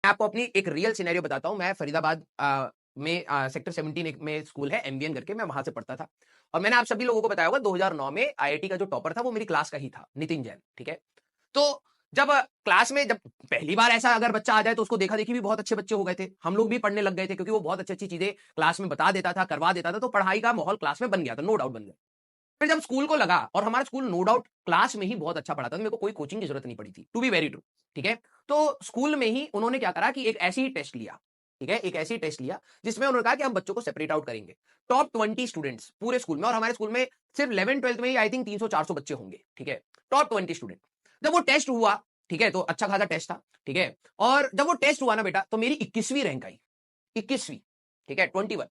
मैं आपको अपनी एक रियल सिनेरियो बताता हूँ। मैं फरीदाबाद में सेक्टर 17 में स्कूल है एमबीएन करके, मैं वहां से पढ़ता था। और मैंने आप सभी लोगों को बताया होगा 2009 में आईआईटी का जो टॉपर था वो मेरी क्लास का ही था, नितिन जैन। ठीक है, तो जब क्लास में जब पहली बार ऐसा अगर बच्चा आ जाए तो उसको देखा देखी भी बहुत अच्छे बच्चे हो गए थे, हम लोग भी पढ़ने लग गए थे क्योंकि वो बहुत अच्छी अच्छी चीजें क्लास में बता देता था, करवा देता था, तो पढ़ाई का माहौल क्लास में बन गया था, नो डाउट बन गया। फिर जब स्कूल को लगा, और हमारा स्कूल नो डाउट क्लास में ही बहुत अच्छा पढ़ाता था, मेरे को कोई कोचिंग की जरूरत नहीं पड़ी थी, टू बी वेरी ट्रू। ठीक है, तो स्कूल में ही उन्होंने क्या करा कि एक ऐसी टेस्ट लिया। ठीक है, एक ऐसी टेस्ट लिया जिसमें उन्होंने कहा कि हम बच्चों को सेपरेट आउट करेंगे, टॉप 20 स्टूडेंट्स पूरे स्कूल में। और हमारे स्कूल में सिर्फ 11th 12th में ही आई थिंक 300 400 बच्चे होंगे। ठीक है, टॉप 20 स्टूडेंट। जब वो टेस्ट हुआ, ठीक है, तो अच्छा खासा टेस्ट था। ठीक है, और जब वो टेस्ट हुआ ना बेटा, तो मेरी 21वीं रैंक आई, 21वीं। ठीक है, 21।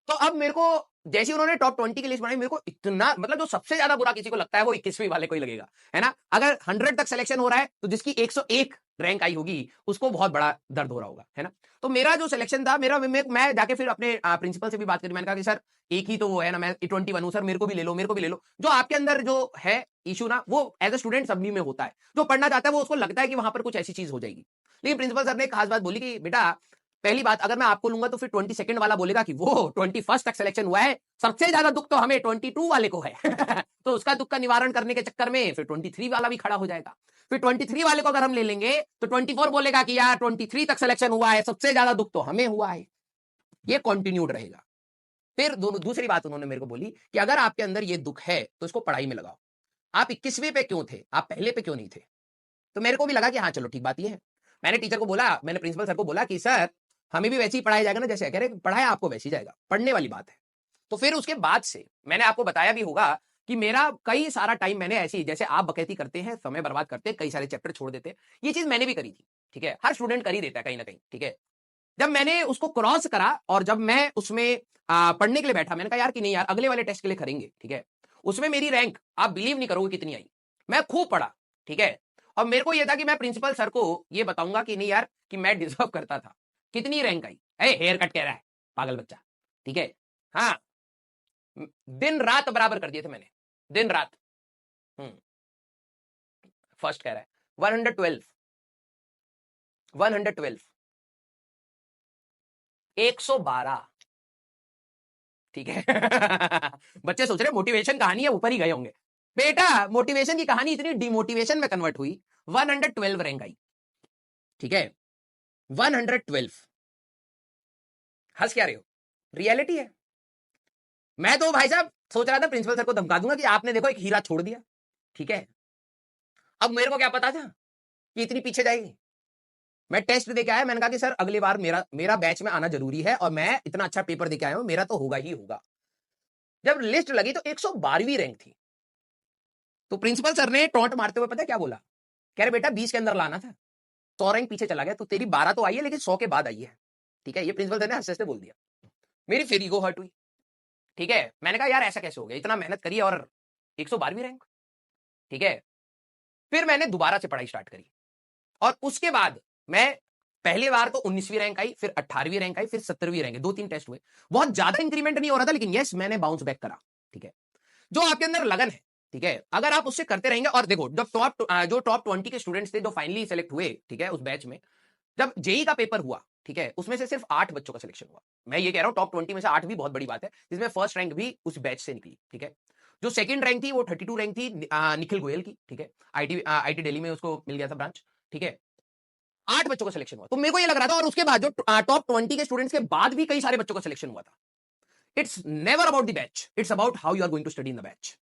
तो अब मेरे को जैसे उन्होंने टॉप 20 की लिस्ट बनाई, मेरे को इतना, मतलब जो सबसे ज्यादा बुरा किसी को लगता है वो 21वीं वाले को ही लगेगा, है ना। अगर 100 तक सिलेक्शन हो रहा है तो जिसकी 101 रैंक आई होगी उसको बहुत बड़ा दर्द हो रहा होगा, है ना। तो मेरा जो सिलेक्शन था, मेरा मैं जाके फिर अपने प्रिंसिपल से भी बात करी। मैंने कहा कि सर एक ही तो वो है ना, मैं 21 हूं सर, मेरे को भी ले लो, मेरे को भी ले लो। जो आपके अंदर जो है इशू ना, वो एज ए स्टूडेंट सभी में होता है। जो पढ़ना चाहता है वो उसको लगता है कि वहां पर कुछ ऐसी चीज हो जाएगी। लेकिन प्रिंसिपल सर ने एक खास बात बोली कि बेटा, पहली बात, अगर मैं आपको लूंगा तो फिर 22nd वाला बोलेगा कि वो 21st तक सिलेक्शन हुआ है, सबसे ज्यादा दुख तो हमें 22 वाले को है। तो उसका दुख का निवारण करने के चक्कर में फिर 23 वाला भी खड़ा हो जाएगा। फिर 23 वाले को अगर हम ले लेंगे तो 24 बोलेगा कि यार 23 तक सिलेक्शन हुआ है, सबसे ज्यादा दुख तो हमें हुआ है। ये कंटिन्यूड रहेगा। फिर दूसरी बात उन्होंने मेरे को बोली कि अगर आपके अंदर ये दुख है तो इसको पढ़ाई में लगाओ। आप 21वीं पे क्यों थे, आप पहले पे क्यों नहीं थे। तो मेरे को भी लगा कि हाँ चलो ठीक बात ये है। मैंने टीचर को बोला, मैंने प्रिंसिपल सर को बोला कि सर हमें भी वैसे ही पढ़ाया जाएगा ना, जैसे कह रहे पढ़ाया आपको वैसे ही जाएगा, पढ़ने वाली बात है। तो फिर उसके बाद से मैंने आपको बताया भी होगा कि मेरा कई सारा टाइम मैंने ऐसी, जैसे आप बकैती करते हैं, समय बर्बाद करते हैं, कई सारे चैप्टर छोड़ देते हैं, ये चीज मैंने भी करी थी। ठीक है, हर स्टूडेंट कर ही देता है कहीं ना कहीं। ठीक है, जब मैंने उसको क्रॉस करा और जब मैं उसमें पढ़ने के लिए बैठा, मैंने कहा यार कि नहीं यार अगले वाले टेस्ट के लिए करेंगे। ठीक है, उसमें मेरी रैंक आप बिलीव नहीं करोगे कितनी आई। मैं खूब पढ़ा। ठीक है, और मेरे को यह था कि मैं प्रिंसिपल सर को ये बताऊंगा कि नहीं यार कि मैं डिजर्व करता था। कितनी रैंक आई, हेयर कट कह रहा है पागल बच्चा। ठीक है, हाँ, दिन रात बराबर कर दिए थे मैंने, दिन रात। फर्स्ट कह रहा है 112, 112, 112। ठीक है। बच्चे सोच रहे मोटिवेशन कहानी है, ऊपर ही गए होंगे। बेटा मोटिवेशन की कहानी इतनी डिमोटिवेशन में कन्वर्ट हुई, 112 रैंक आई। ठीक है, 112। हंस क्या रहे हो, रियलिटी है। मैं तो भाई साहब सोच रहा था प्रिंसिपल सर को धमका दूंगा कि आपने देखो एक हीरा छोड़ दिया। ठीक है, अब मेरे को क्या पता था कि इतनी पीछे जाएगी। मैं टेस्ट देके आया, मैंने कहा कि सर अगली बार मेरा मेरा बैच में आना जरूरी है और मैं इतना अच्छा पेपर देके आया हूं, मेरा तो होगा ही होगा। जब लिस्ट लगी तो 112वीं रैंक थी। तो प्रिंसिपल सर ने टॉन्ट मारते हुए पता है क्या बोला, कह रहे बेटा 20 के अंदर लाना था, 100 रैंक पीछे चला गया, तो तेरी 12 तो आई है लेकिन 100 के बाद आई है। ठीक है, ये प्रिंसिपल सर ने हंसते हंसते बोल दिया। मेरी फिर ईगो हर्ट हुई। ठीक है, मैंने कहा यार ऐसा कैसे हो गया, इतना मेहनत करी और 112वीं रैंक। ठीक है, फिर मैंने दोबारा से पढ़ाई स्टार्ट करी और उसके बाद मैं पहली बार तो 19वीं रैंक आई, फिर 18वीं रैंक आई, फिर 17वीं रैंक आई, 2-3 टेस्ट हुए। बहुत ज्यादा इंक्रीमेंट नहीं हो रहा था लेकिन यस मैंने बाउंस बैक करा। ठीक है, जो आपके अंदर लगन है, ठीक है, अगर आप उससे करते रहेंगे। और देखो जो टॉप 20 के स्टूडेंट्स थे जो फाइनली सेलेक्ट हुए, ठीक है, उस बैच में जब जेई का पेपर हुआ, ठीक है, उसमें से सिर्फ 8 बच्चों का सिलेक्शन हुआ। मैं ये कह रहा हूं टॉप 20 में से 8 भी बहुत बड़ी बात है, जिसमें फर्स्ट रैंक भी उस बैच से निकली। ठीक है, जो सेकंड रैंक थी वो 32 रैंक थी निखिल गोयल की। ठीक है, आईटी दिल्ली में उसको मिल गया था ब्रांच। ठीक है, 8 बच्चों का सिलेक्शन हुआ, तो मेरे को ये लग रहा था। और उसके बाद जो टॉप 20 के स्टूडेंट्स के बाद भी कई सारे बच्चों का सिलेक्शन हुआ था। It's never about the batch, it's about how you are going to study in the batch.